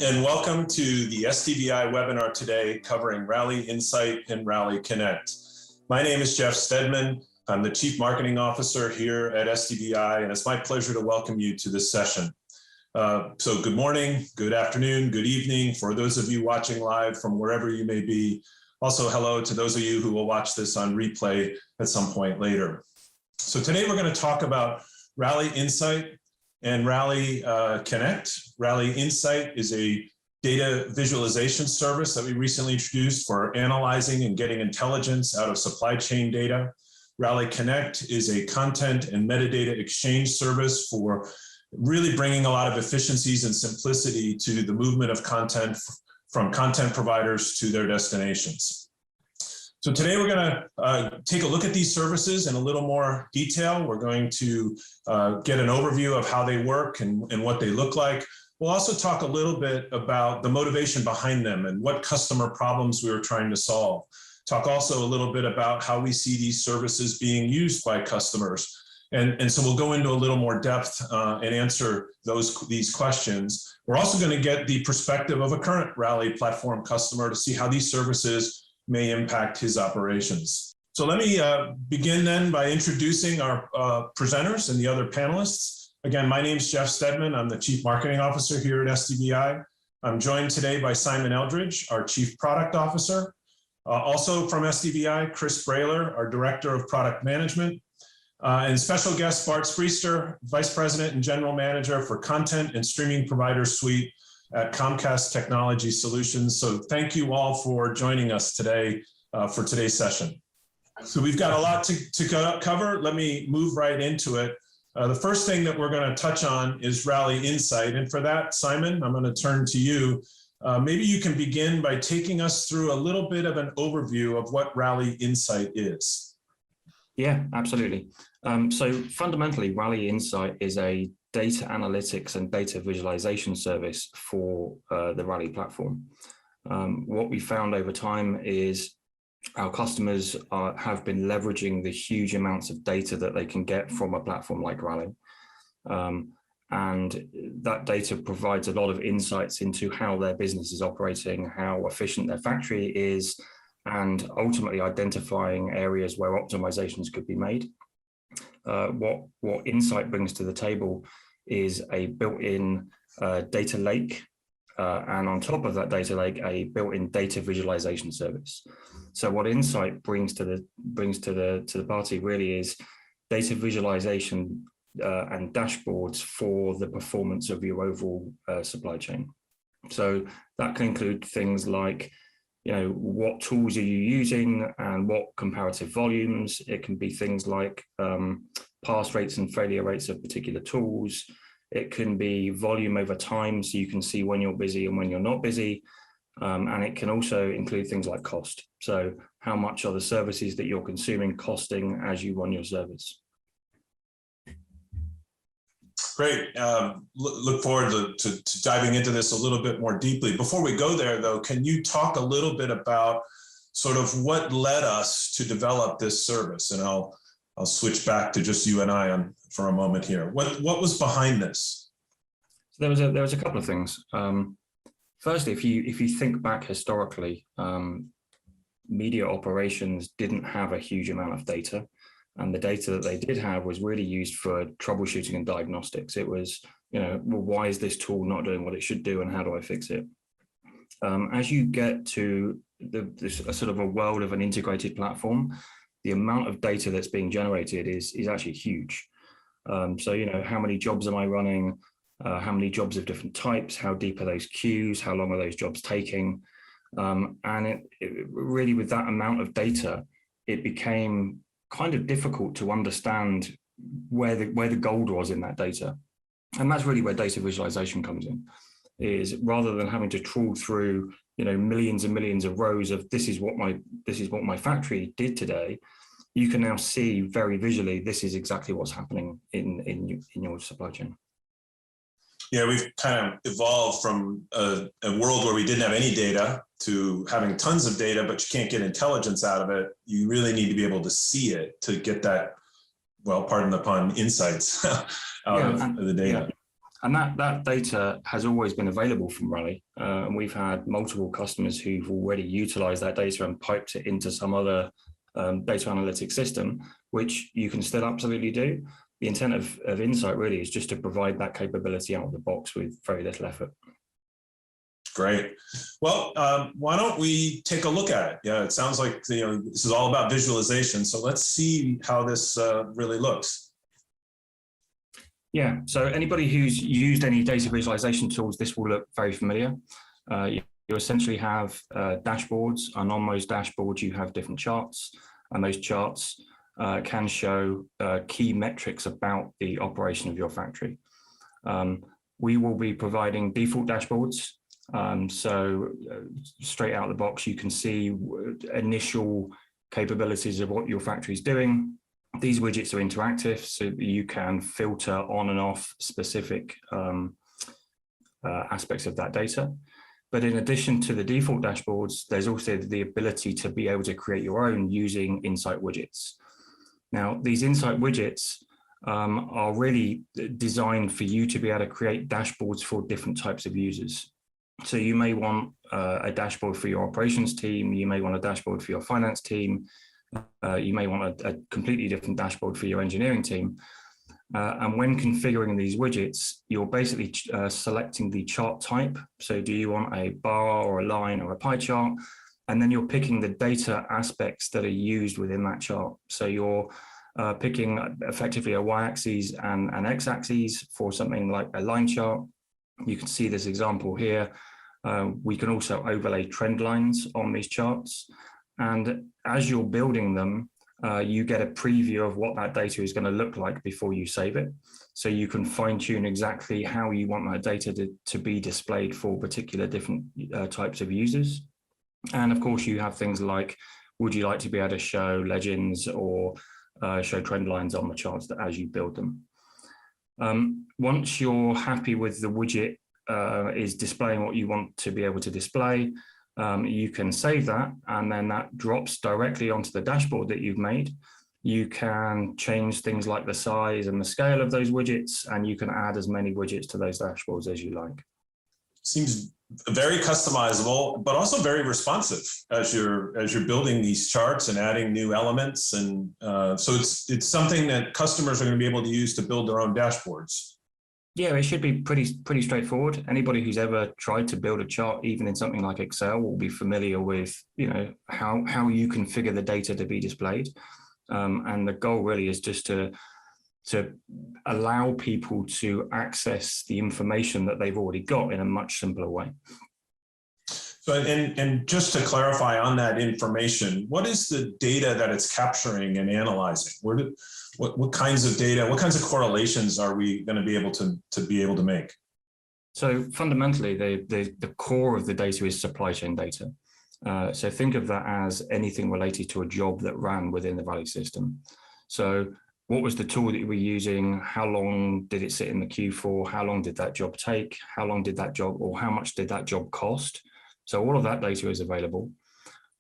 and welcome to the SDVI webinar today covering Rally Insight and Rally Connect. My name is Geoff Stedman. I'm the Chief Marketing Officer here at SDVI, and it's my pleasure to welcome you to this session. So good morning, good afternoon, good evening for those of you watching live from wherever you may be. Also, hello to those of you who will watch this on replay at some point later. So today we're going to talk about Rally Insight and Rally Connect. Rally Insight is a data visualization service that we recently introduced for analyzing and getting intelligence out of supply chain data. Rally Connect is a content and metadata exchange service for really bringing a lot of efficiencies and simplicity to the movement of content from content providers to their destinations. So today we're going to take a look at these services in a little more detail. We're going to get an overview of how they work and what they look like. We'll also talk a little bit about the motivation behind them and what customer problems we were trying to solve. Talk also a little bit about how we see these services being used by customers. And so we'll go into a little more depth and answer these questions. We're also going to get the perspective of a current Rally platform customer to see how these services may impact his operations. So let me begin then by introducing our presenters and the other panelists. Again, my name is Geoff Stedman. I'm the Chief Marketing Officer here at SDVI. I'm joined today by Simon Eldridge, our Chief Product Officer. Also from SDVI, Chris Brähler, our Director of Product Management. And special guest Bart Spriester, Vice President and General Manager for Content and Streaming Provider Suite at Comcast Technology Solutions. So thank you all for joining us today for today's session. So we've got a lot to cover. Let me move right into it. The first thing that we're going to touch on is Rally Insight. And for that, Simon, I'm going to turn to you. Maybe you can begin by taking us through a little bit of an overview of what Rally Insight is. Yeah, absolutely. So fundamentally, Rally Insight is a data analytics and data visualization service for the Rally platform. What we found over time is our customers have been leveraging the huge amounts of data that they can get from a platform like Rally. And that data provides a lot of insights into how their business is operating, how efficient their factory is, and ultimately identifying areas where optimizations could be made. What Insight brings to the table is a built-in data lake, and on top of that data lake, a built-in data visualization service. So what Insight brings to the party really is data visualization and dashboards for the performance of your overall supply chain. So that can include things like, what tools are you using and what comparative volumes. It can be things like pass rates and failure rates of particular tools. It can be volume over time, so you can see when you're busy and when you're not busy. And it can also include things like cost. So how much are the services that you're consuming costing as you run your service? Great. Look forward to diving into this a little bit more deeply. Before we go there, though, can you talk a little bit about sort of what led us to develop this service? And I'll switch back to just you and I for a moment here. What was behind this? So there was a couple of things. Firstly, if you think back historically, media operations didn't have a huge amount of data. And the data that they did have was really used for troubleshooting and diagnostics. It was, well, why is this tool not doing what it should do and how do I fix it? As you get to this sort of a world of an integrated platform, the amount of data that's being generated is actually huge. So, how many jobs am I running? How many jobs of different types? How deep are those queues? How long are those jobs taking? And it really, with that amount of data, it became kind of difficult to understand where the gold was in that data. And that's really where data visualization comes in, is rather than having to trawl through, millions and millions of rows of this is what my factory did today, you can now see very visually, this is exactly what's happening in your supply chain. Yeah, we've kind of evolved from a world where we didn't have any data to having tons of data, but you can't get intelligence out of it. You really need to be able to see it to get that, well, pardon the pun, insights out of the data. And that data has always been available from Rally. And we've had multiple customers who've already utilized that data and piped it into some other data analytics system, which you can still absolutely do. The intent of Insight really is just to provide that capability out of the box with very little effort. Great. Well, why don't we take a look at it? Yeah, it sounds like this is all about visualization. So let's see how this really looks. Yeah, so anybody who's used any data visualization tools, this will look very familiar. You essentially have dashboards, and on those dashboards you have different charts, and those charts can show key metrics about the operation of your factory. We will be providing default dashboards. So straight out of the box, you can see initial capabilities of what your factory is doing. These widgets are interactive, so you can filter on and off specific aspects of that data. But in addition to the default dashboards, there's also the ability to be able to create your own using Insight widgets. Now, these Insight widgets are really designed for you to be able to create dashboards for different types of users. So you may want a dashboard for your operations team, you may want a dashboard for your finance team, you may want a completely different dashboard for your engineering team. And when configuring these widgets, you're basically selecting the chart type. So do you want a bar or a line or a pie chart? And then you're picking the data aspects that are used within that chart. So you're picking effectively a y-axis and an x-axis for something like a line chart. You can see this example here. We can also overlay trend lines on these charts. And as you're building them, you get a preview of what that data is going to look like before you save it. So you can fine tune exactly how you want that data to be displayed for particular different types of users. And of course, you have things like, would you like to be able to show legends or show trend lines on the charts as you build them? Once you're happy with the widget is displaying what you want to be able to display, you can save that, and then that drops directly onto the dashboard that you've made. You can change things like the size and the scale of those widgets, and you can add as many widgets to those dashboards as you like. Seems very customizable, but also very responsive as you're building these charts and adding new elements. And so it's something that customers are going to be able to use to build their own dashboards. Yeah, it should be pretty straightforward. Anybody who's ever tried to build a chart, even in something like Excel, will be familiar with how you configure the data to be displayed. And the goal really is just to allow people to access the information that they've already got in a much simpler way. So, and just to clarify on that information, what is the data that it's capturing and analyzing? What kinds of data, what kinds of correlations are we going to be able to make? So fundamentally, the core of the data is supply chain data. So think of that as anything related to a job that ran within the Rally system. So what was the tool that you were using? How long did it sit in the queue for? How long did that job take? How long did that job, or how much did that job cost? So all of that data is available.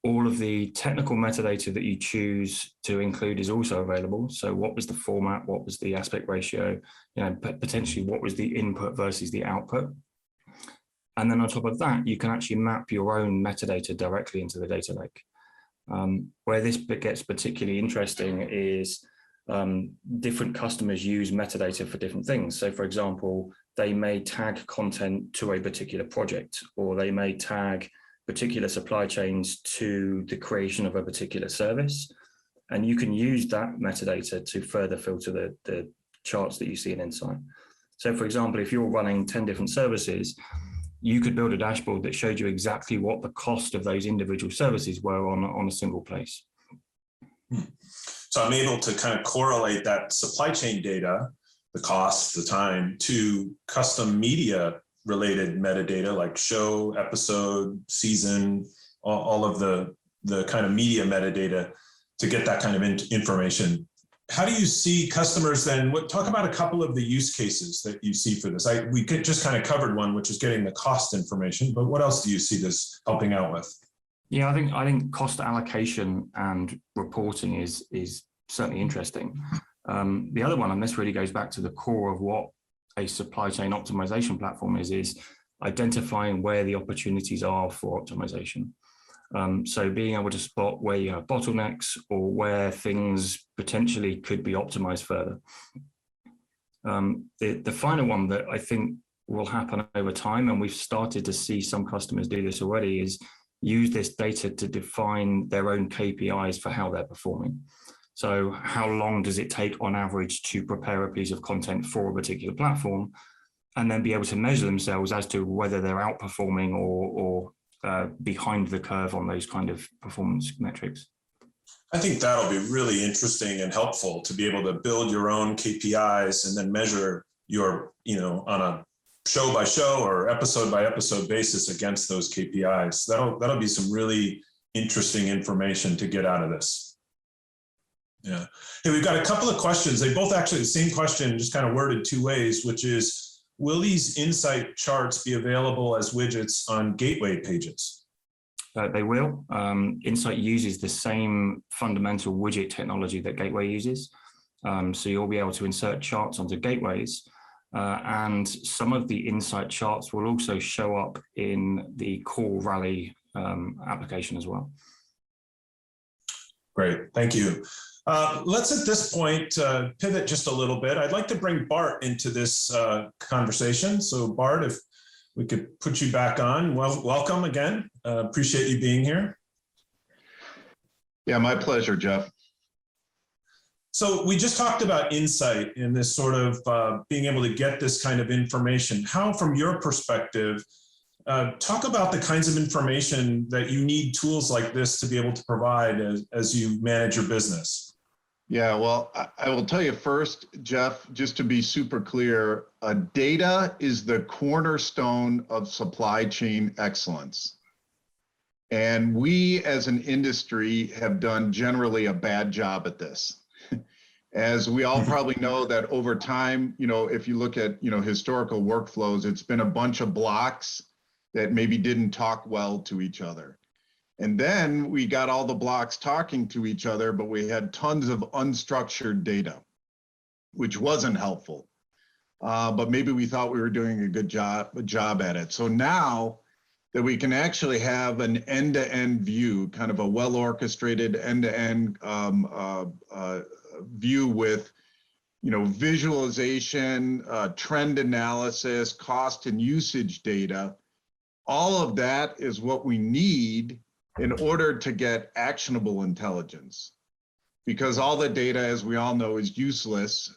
All of the technical metadata that you choose to include is also available. So what was the format? What was the aspect ratio? Potentially what was the input versus the output? And then on top of that, you can actually map your own metadata directly into the data lake. Where this bit gets particularly interesting is different customers use metadata for different things. So for example, they may tag content to a particular project, or they may tag particular supply chains to the creation of a particular service. And you can use that metadata to further filter the charts that you see in Insight. So for example, if you're running 10 different services, you could build a dashboard that showed you exactly what the cost of those individual services were on a single place. So I'm able to kind of correlate that supply chain data, the cost, the time, to custom media related metadata like show, episode, season, all of the kind of media metadata to get that kind of information. How do you see customers then? Talk about a couple of the use cases that you see for this. We just kind of covered one, which is getting the cost information, but what else do you see this helping out with? Yeah, I think cost allocation and reporting is certainly interesting. The other one, and this really goes back to the core of what a supply chain optimization platform is identifying where the opportunities are for optimization. So being able to spot where you have bottlenecks or where things potentially could be optimized further. The final one that I think will happen over time, and we've started to see some customers do this already, is use this data to define their own KPIs for how they're performing. So how long does it take on average to prepare a piece of content for a particular platform, and then be able to measure themselves as to whether they're outperforming or behind the curve on those kind of performance metrics. I think that'll be really interesting and helpful to be able to build your own KPIs and then measure your, on a show by show or episode by episode basis against those KPIs. That'll be some really interesting information to get out of this. Yeah. Hey, we've got a couple of questions. They both actually the same question, just kind of worded two ways, which is, will these insight charts be available as widgets on gateway pages? They will. Insight uses the same fundamental widget technology that Gateway uses. So you'll be able to insert charts onto gateways. And some of the Insight charts will also show up in the core Rally application as well. Great, thank you. Let's at this point pivot just a little bit. I'd like to bring Bart into this conversation. So Bart, if we could put you back on. Well, welcome again. Appreciate you being here. Yeah, my pleasure, Geoff. So we just talked about insight and this sort of being able to get this kind of information. How, from your perspective, talk about the kinds of information that you need tools like this to be able to provide as you manage your business. Yeah, well, I will tell you first, Geoff, just to be super clear, data is the cornerstone of supply chain excellence. And we as an industry have done generally a bad job at this. As we all probably know that over time, if you look at, historical workflows, it's been a bunch of blocks that maybe didn't talk well to each other. And then we got all the blocks talking to each other, but we had tons of unstructured data, which wasn't helpful. But maybe we thought we were doing a good job at it. So now that we can actually have an end-to-end view, kind of a well-orchestrated end-to-end view with, visualization, trend analysis, cost and usage data, all of that is what we need in order to get actionable intelligence, because all the data, as we all know, is useless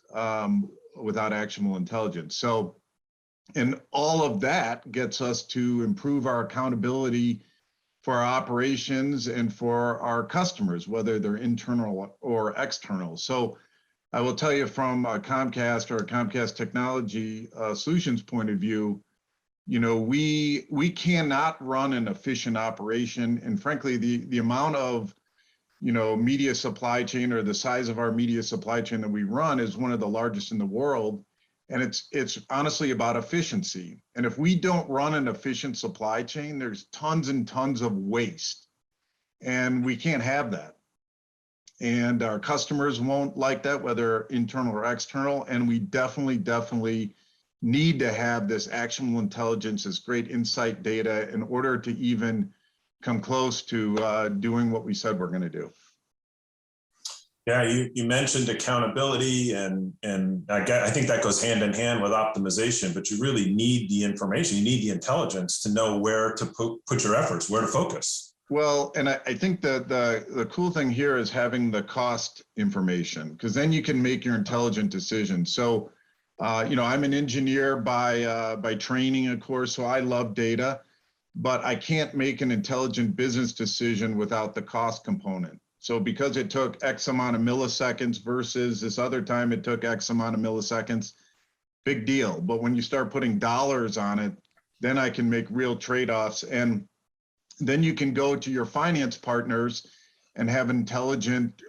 without actionable intelligence. So, and all of that gets us to improve our accountability for our operations and for our customers, whether they're internal or external. So I will tell you from a Comcast or a Comcast Technology Solutions point of view, we cannot run an efficient operation. And frankly, the amount of, media supply chain or the size of our media supply chain that we run is one of the largest in the world. And it's honestly about efficiency. And if we don't run an efficient supply chain, there's tons and tons of waste. And we can't have that. And our customers won't like that, whether internal or external. And we definitely need to have this actionable intelligence, this great insight data in order to even come close to doing what we said we're going to do. Yeah, you mentioned accountability, and I think that goes hand in hand with optimization, but you really need the information, you need the intelligence to know where to put your efforts, where to focus. Well, and I think that the cool thing here is having the cost information, because then you can make your intelligent decisions. So I'm an engineer by training, of course, so I love data, but I can't make an intelligent business decision without the cost component. So because it took X amount of milliseconds versus this other time it took X amount of milliseconds, big deal. But when you start putting dollars on it, then I can make real trade-offs. And then you can go to your finance partners and have intelligent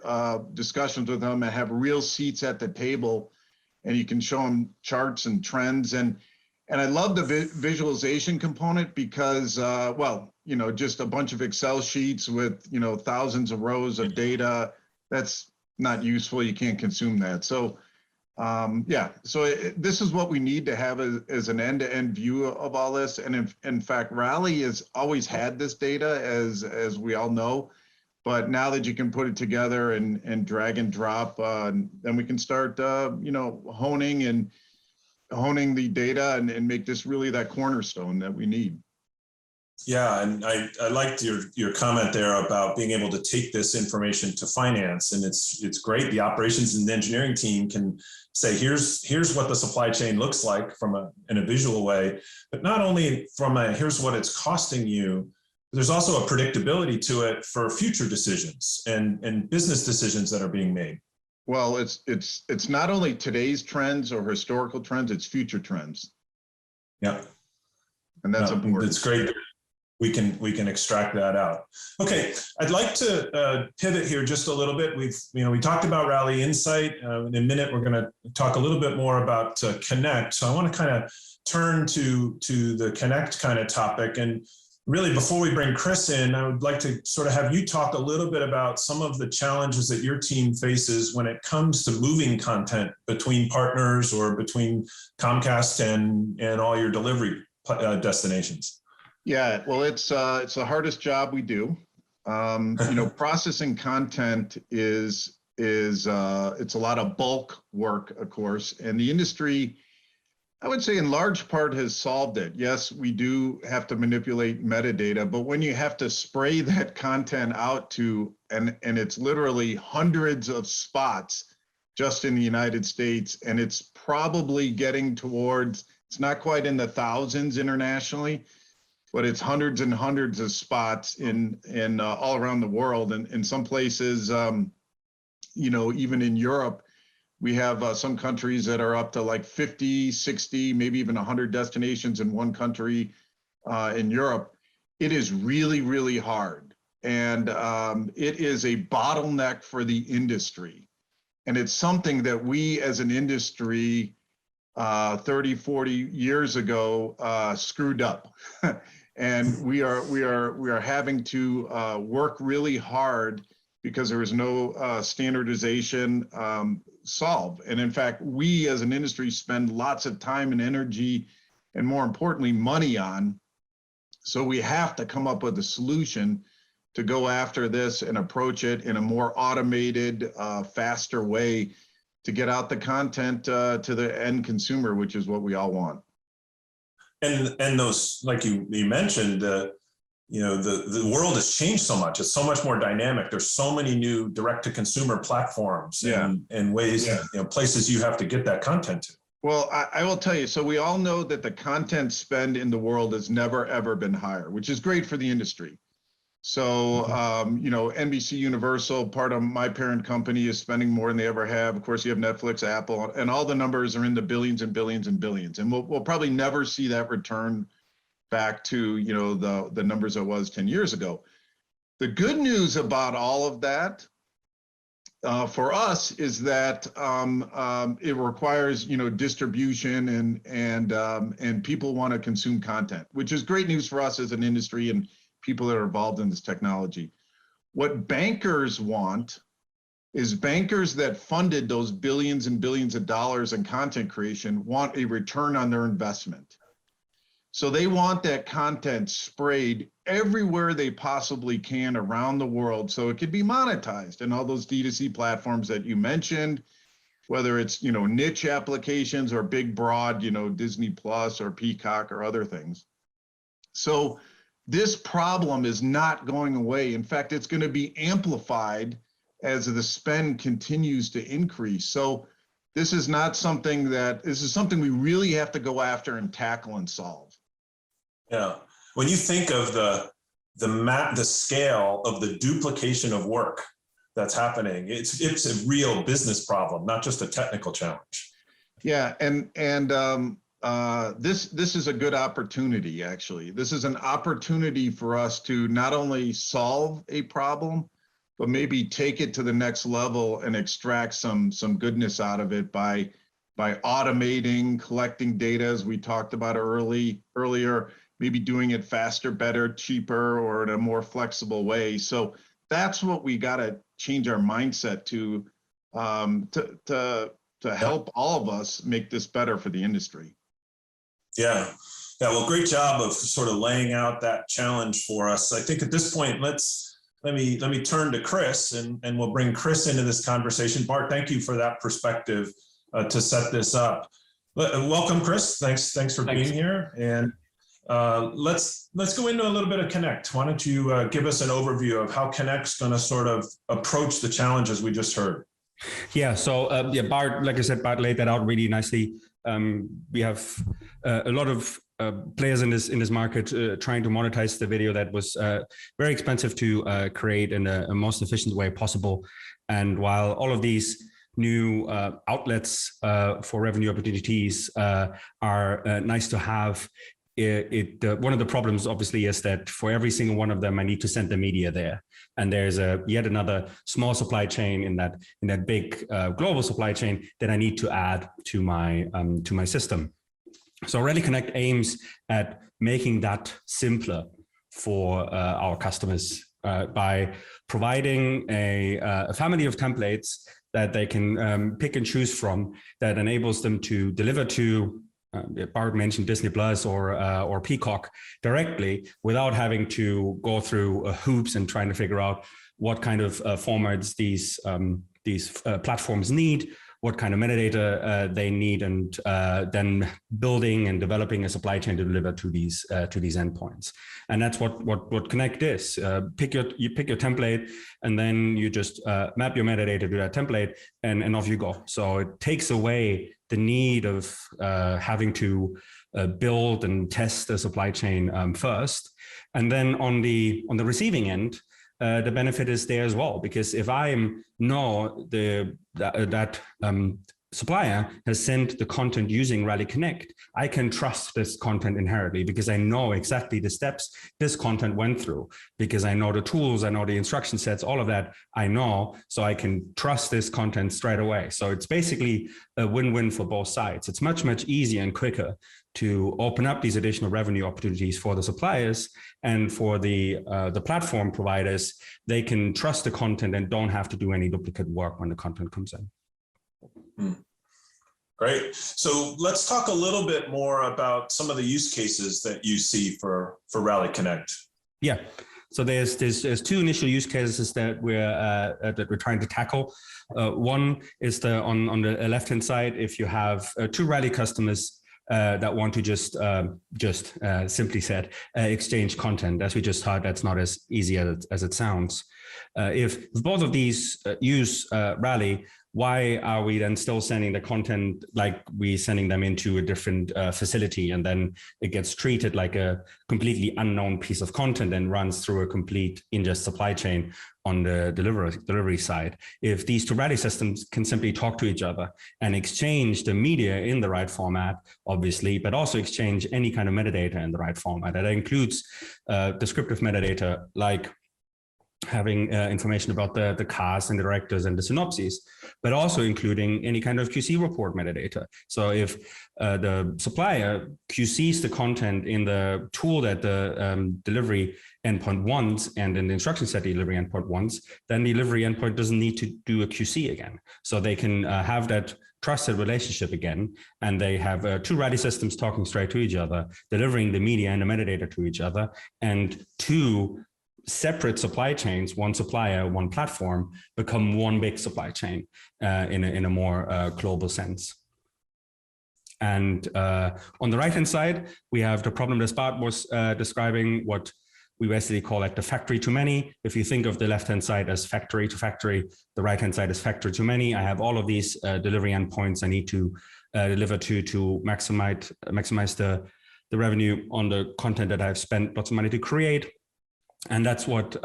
discussions with them and have real seats at the table, and you can show them charts and trends. And I love the visualization component because, just a bunch of Excel sheets with, thousands of rows of data, that's not useful. You can't consume that. So Yeah, so this is what we need to have as an end-to-end view of all this. And in fact, Rally has always had this data, as we all know. But now that you can put it together and drag and drop, then we can start, honing the data and make this really that cornerstone that we need. Yeah, and I liked your comment there about being able to take this information to finance, and it's great. The operations and engineering team can say, here's what the supply chain looks like in a visual way, but not only from here's what it's costing you. There's also a predictability to it for future decisions and business decisions that are being made. Well, it's not only today's trends or historical trends, it's future trends. Yeah, and that's important. It's great. We can extract that out. Okay, I'd like to pivot here just a little bit. We talked about Rally Insight. In a minute, we're going to talk a little bit more about Connect. So I want to kind of turn to the Connect kind of topic. And really, before we bring Chris in, I would like to sort of have you talk a little bit about some of the challenges that your team faces when it comes to moving content between partners or between Comcast and all your delivery destinations. Yeah, well, it's the hardest job we do. Processing content it's a lot of bulk work, of course, and the industry, I would say in large part, has solved it. Yes, we do have to manipulate metadata, but when you have to spray that content out to, and it's literally hundreds of spots just in the United States, and it's probably getting towards, it's not quite in the thousands internationally, but it's hundreds and hundreds of spots in all around the world. And in some places, even in Europe, we have some countries that are up to like 50, 60, maybe even 100 destinations in one country in Europe. It is really, really hard. And it is a bottleneck for the industry. And it's something that we as an industry 30, 40 years ago screwed up. And we are having to work really hard because there is no standardization solve. And in fact, we as an industry spend lots of time and energy, and more importantly, money on. So we have to come up with a solution to go after this and approach it in a more automated, faster way to get out the content to the end consumer, which is what we all want. And those, like you mentioned, the world has changed so much. It's so much more dynamic. There's so many new direct-to-consumer platforms and ways, places you have to get that content to. Well, I will tell you, so we all know that the content spend in the world has never, ever been higher, which is great for the industry. So, NBC Universal, part of my parent company, is spending more than they ever have. Of course, you have Netflix, Apple, and all the numbers are in the billions and billions and billions. And we'll probably never see that return back to, the numbers it was 10 years ago. The good news about all of that for us is that it requires, distribution and people want to consume content, which is great news for us as an industry and people that are involved in this technology. What bankers want is bankers that funded those billions and billions of dollars in content creation want a return on their investment. So they want that content sprayed everywhere they possibly can around the world so it could be monetized. And all those D2C platforms that you mentioned, whether it's, niche applications or big, broad, Disney Plus or Peacock or other things. So this problem is not going away. In fact, it's going to be amplified as the spend continues to increase. So this is something we really have to go after and tackle and solve. Yeah. When you think of the scale of the duplication of work that's happening, it's a real business problem, not just a technical challenge. Yeah, and this is a good opportunity, actually. This is an opportunity for us to not only solve a problem, but maybe take it to the next level and extract some goodness out of it by automating, collecting data, as we talked about earlier, maybe doing it faster, better, cheaper, or in a more flexible way. So that's what we got to change our mindset to to help all of us make this better for the industry. Yeah. Yeah. Well, great job of sort of laying out that challenge for us. I think at this point, let me turn to Chris and we'll bring Chris into this conversation. Bart, thank you for that perspective to set this up. Welcome, Chris. Thanks for being here. And let's go into a little bit of Connect. Why don't you give us an overview of how Connect's going to sort of approach the challenges we just heard? Yeah, so Bart, like I said, Bart laid that out really nicely. We have a lot of players in this market trying to monetize the video that was very expensive to create in a most efficient way possible. And while all of these new outlets for revenue opportunities are nice to have, one of the problems obviously is that for every single one of them, I need to send the media there, and there's yet another small supply chain in that big global supply chain that I need to add to my system. So Rally Connect aims at making that simpler for our customers by providing a family of templates that they can pick and choose from that enables them to deliver to Bart mentioned Disney Plus or Peacock directly without having to go through hoops and trying to figure out what kind of formats these platforms need, what kind of metadata they need, and then building and developing a supply chain to deliver to these endpoints. And that's what Connect is. You pick your template, and then you just map your metadata to that template, and off you go. So it takes away the need of having to build and test the supply chain first. And then on the receiving end, the benefit is there as well, because if I know that supplier has sent the content using Rally Connect, I can trust this content inherently because I know exactly the steps this content went through, because I know the tools, I know the instruction sets, all of that I know, so I can trust this content straight away. So it's basically a win-win for both sides. It's much, much easier and quicker to open up these additional revenue opportunities for the suppliers, and for the platform providers, they can trust the content and don't have to do any duplicate work when the content comes in. Great. So let's talk a little bit more about some of the use cases that you see for Rally Connect. Yeah. So there's two initial use cases that we're trying to tackle. One is on the left-hand side, if you have two Rally customers that want to just simply said exchange content. As we just heard, that's not as easy as it sounds. If both of these use Rally, why are we then still sending the content like we sending them into a different facility, and then it gets treated like a completely unknown piece of content and runs through a complete ingest supply chain on the delivery side? If these two Rally systems can simply talk to each other and exchange the media in the right format, obviously, but also exchange any kind of metadata in the right format. That includes descriptive metadata like having information about the cast and the directors and the synopses, but also including any kind of QC report metadata. So if the supplier QCs the content in the tool that the delivery endpoint wants and in the instruction set the delivery endpoint wants, then the delivery endpoint doesn't need to do a QC again. So they can have that trusted relationship again, and they have two Rally systems talking straight to each other, delivering the media and the metadata to each other, and two separate supply chains, one supplier, one platform, become one big supply chain in a more global sense. And on the right-hand side, we have the problem that Bart was describing, what we basically call it the factory to many. If you think of the left-hand side as factory to factory, the right-hand side is factory to many. I have all of these delivery endpoints I need to deliver to maximize the revenue on the content that I've spent lots of money to create. And that's what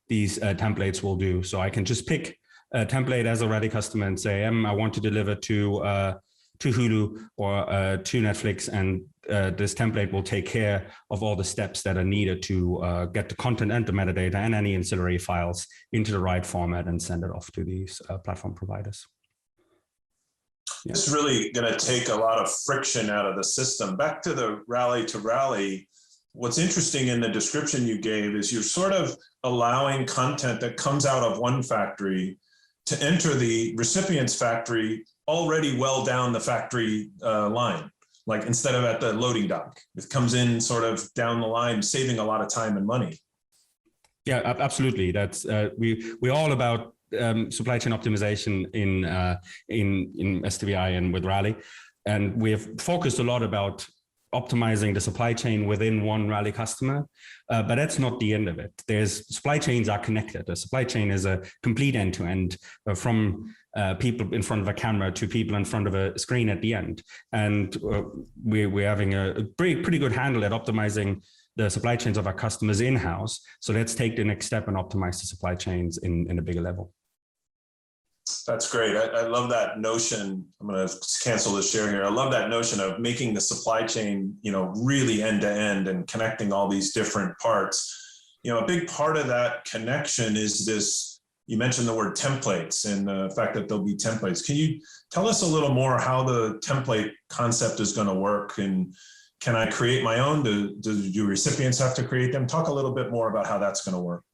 these templates will do. So I can just pick a template as a Rally customer and say, I want to deliver to Hulu or to Netflix, and this template will take care of all the steps that are needed to get the content and the metadata and any ancillary files into the right format and send it off to these platform providers. Yeah. This is really going to take a lot of friction out of the system. Back to the Rally to Rally. What's interesting in the description you gave is you're sort of allowing content that comes out of one factory to enter the recipient's factory already well down the factory line, like instead of at the loading dock. It comes in sort of down the line, saving a lot of time and money. Yeah, absolutely. That's we're all about supply chain optimization in SDVI and with Rally, and we've focused a lot about optimizing the supply chain within one Rally customer, but that's not the end of it. Supply chains are connected. The supply chain is a complete end-to-end from people in front of a camera to people in front of a screen at the end, and we're having a pretty good handle at optimizing the supply chains of our customers in-house. So let's take the next step and optimize the supply chains in a bigger level. That's great. I love that notion. I'm going to cancel the share here. I love that notion of making the supply chain, really end to end and connecting all these different parts. A big part of that connection is this, you mentioned the word templates and the fact that there'll be templates. Can you tell us a little more how the template concept is going to work, and can I create my own? Do recipients have to create them? Talk a little bit more about how that's going to work.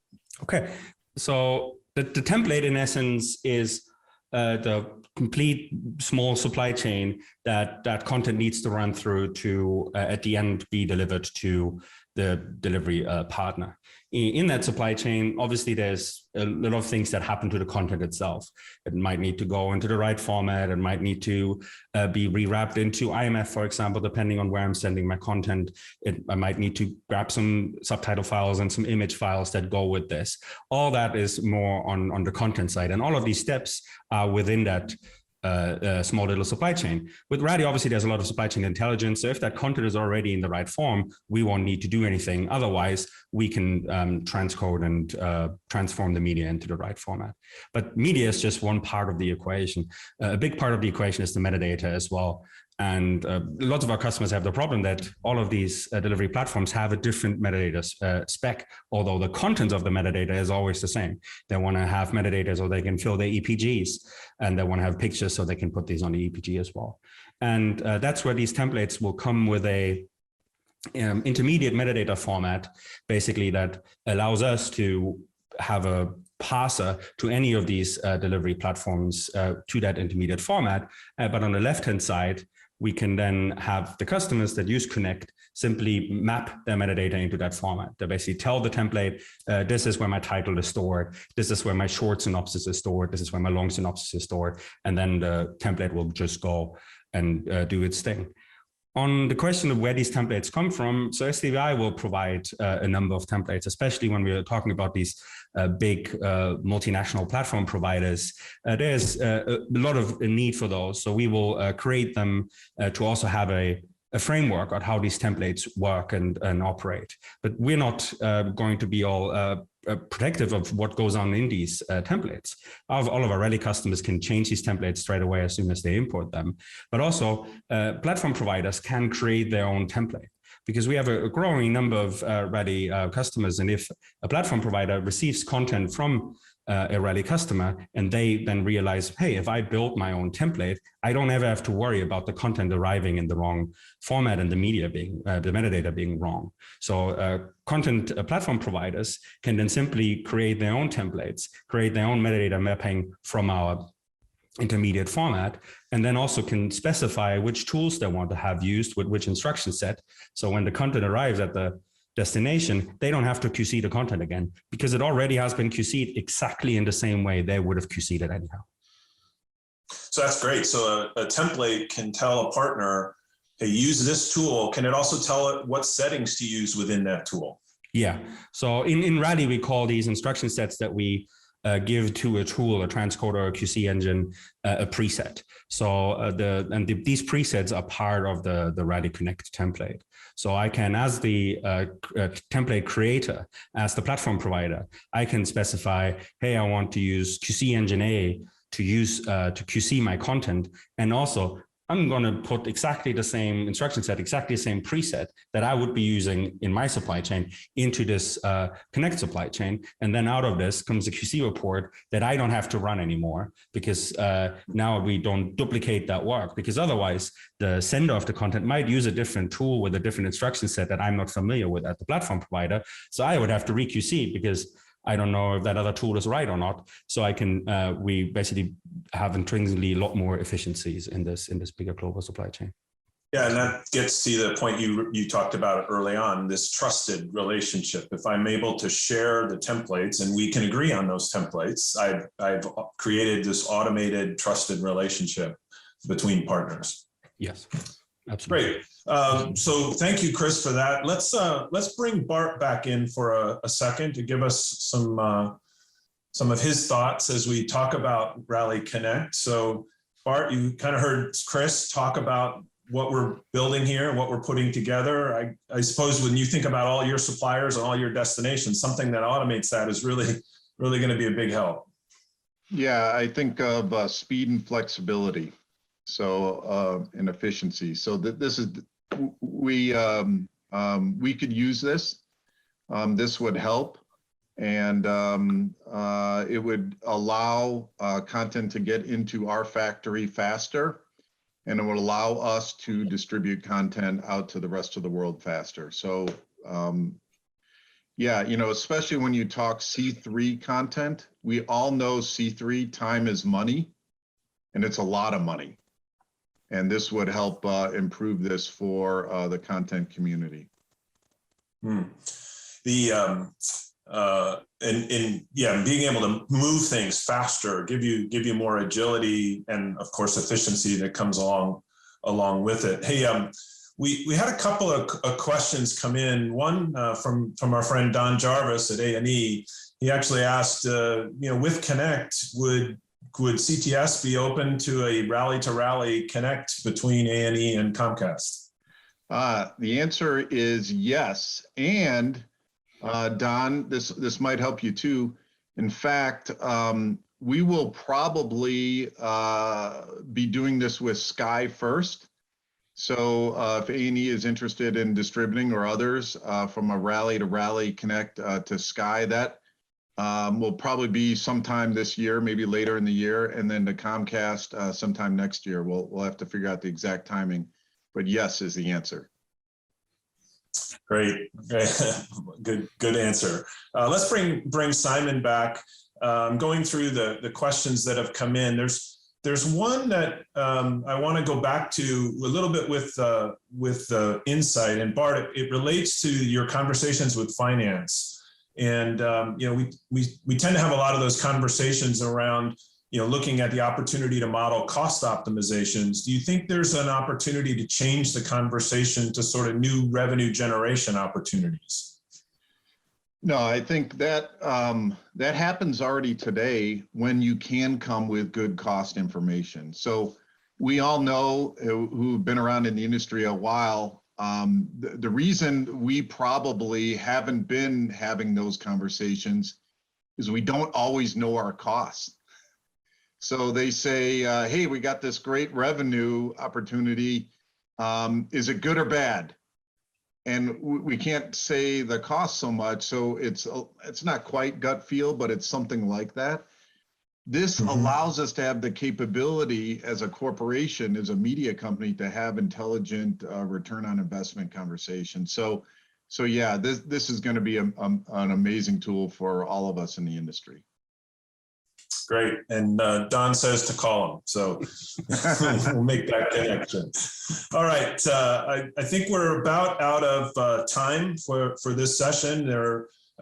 Okay, so the template in essence is the complete small supply chain that content needs to run through to at the end be delivered to the delivery partner. In that supply chain, obviously there's a lot of things that happen to the content itself. It might need to go into the right format. It might need to be rewrapped into IMF, for example, depending on where I'm sending my content. I might need to grab some subtitle files and some image files that go with this. All that is more on the content side. And all of these steps are within that small little supply chain. With Rally, obviously, there's a lot of supply chain intelligence. So if that content is already in the right form, we won't need to do anything. Otherwise, we can transcode and transform the media into the right format. But media is just one part of the equation. A big part of the equation is the metadata as well. And lots of our customers have the problem that all of these delivery platforms have a different metadata spec, although the content of the metadata is always the same. They want to have metadata so they can fill their EPGs, and they want to have pictures so they can put these on the EPG as well. And that's where these templates will come with a intermediate metadata format, basically, that allows us to have a parser to any of these delivery platforms to that intermediate format. But on the left-hand side, we can then have the customers that use Connect simply map their metadata into that format. They basically tell the template, this is where my title is stored, this is where my short synopsis is stored, this is where my long synopsis is stored, and then the template will just go and do its thing. On the question of where these templates come from, so SDVI will provide a number of templates, especially when we're talking about these big multinational platform providers. There's a lot of need for those. So we will create them to also have a framework on how these templates work and operate. But we're not going to be all protective of what goes on in these templates. All of our Rally customers can change these templates straight away as soon as they import them. But also platform providers can create their own template, because we have a growing number of Rally customers. And if a platform provider receives content from a Rally customer and they then realize, hey, if I build my own template, I don't ever have to worry about the content arriving in the wrong format and the media being, the metadata being wrong. So content platform providers can then simply create their own templates, create their own metadata mapping from our intermediate format, and then also can specify which tools they want to have used with which instruction set. So when the content arrives at the destination, they don't have to QC the content again, because it already has been QC'd exactly in the same way they would have QC'd it anyhow. So that's great. So a template can tell a partner, hey, use this tool. Can it also tell it what settings to use within that tool? Yeah. So in Rally, we call these instruction sets that we give to a tool, a transcoder, or a QC engine, a preset. So these presets are part of the Rally Connect template. So I can, as the template creator, as the platform provider, I can specify, hey, I want to use QC engine A to use to QC my content, and also I'm going to put exactly the same instruction set, exactly the same preset that I would be using in my supply chain into this Connect supply chain. And then out of this comes a QC report that I don't have to run anymore, because now we don't duplicate that work, because otherwise the sender of the content might use a different tool with a different instruction set that I'm not familiar with at the platform provider. So I would have to re-QC, because I don't know if that other tool is right or not. So I can, we basically have intrinsically a lot more efficiencies in this bigger global supply chain. Yeah, and that gets to the point you talked about early on, this trusted relationship. If I'm able to share the templates and we can agree on those templates, I've created this automated trusted relationship between partners. Yes, absolutely. Great. So thank you, Chris, for that. Let's bring Bart back in for a second to give us some of his thoughts as we talk about Rally Connect. So Bart, you kind of heard Chris talk about what we're building here, what we're putting together. I suppose when you think about all your suppliers and all your destinations, something that automates that is really going to be a big help. Yeah, I think of speed and flexibility, so and efficiency. So this is we could use this. This would help, and it would allow content to get into our factory faster. And it will allow us to distribute content out to the rest of the world faster. So, yeah, especially when you talk C3 content, we all know C3 time is money, and it's a lot of money. And this would help improve this for the content community. Being able to move things faster, give you more agility and of course efficiency that comes along with it. Hey, we had a couple of questions come in. One from our friend Don Jarvis at A&E. He actually asked, with Connect, would CTS be open to a rally-to-rally connect between A&E and Comcast? The answer is yes, and Don, this might help you too. In fact, we will probably be doing this with Sky first. So if A&E is interested in distributing or others from a rally to rally connect to Sky, that will probably be sometime this year, maybe later in the year, and then to Comcast sometime next year. We'll have to figure out the exact timing, but yes is the answer. Great. Good answer. Let's bring Simon back. Going through the questions that have come in. There's one that I want to go back to a little bit with insight. And Bart, it relates to your conversations with finance. And we tend to have a lot of those conversations around looking at the opportunity to model cost optimizations. Do you think there's an opportunity to change the conversation to sort of new revenue generation opportunities? No, I think that that happens already today when you can come with good cost information. So we all know who've been around in the industry a while, the reason we probably haven't been having those conversations is we don't always know our costs. So they say, hey, we got this great revenue opportunity. Is it good or bad? And we can't say the cost so much. So it's not quite gut feel, but it's something like that. This allows us to have the capability as a corporation, as a media company, to have intelligent return on investment conversation. So yeah, this is going to be an amazing tool for all of us in the industry. Great. And Don says to call him. So we'll make that connection. All right. I think we're about out of time for this session.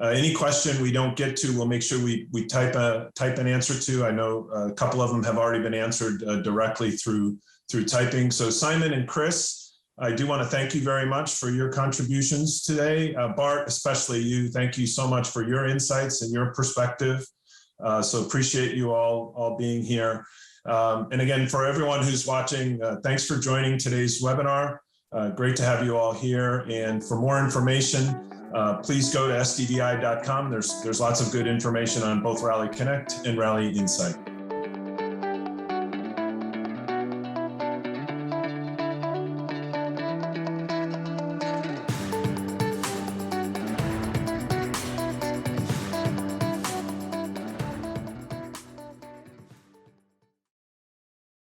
Any question we don't get to, we'll make sure we type an answer to. I know a couple of them have already been answered directly through typing. So Simon and Chris, I do want to thank you very much for your contributions today. Bart, especially you, thank you so much for your insights and your perspective. So appreciate you all being here. And again, for everyone who's watching, thanks for joining today's webinar. Great to have you all here. And for more information, please go to sdvi.com. There's lots of good information on both Rally Connect and Rally Insight.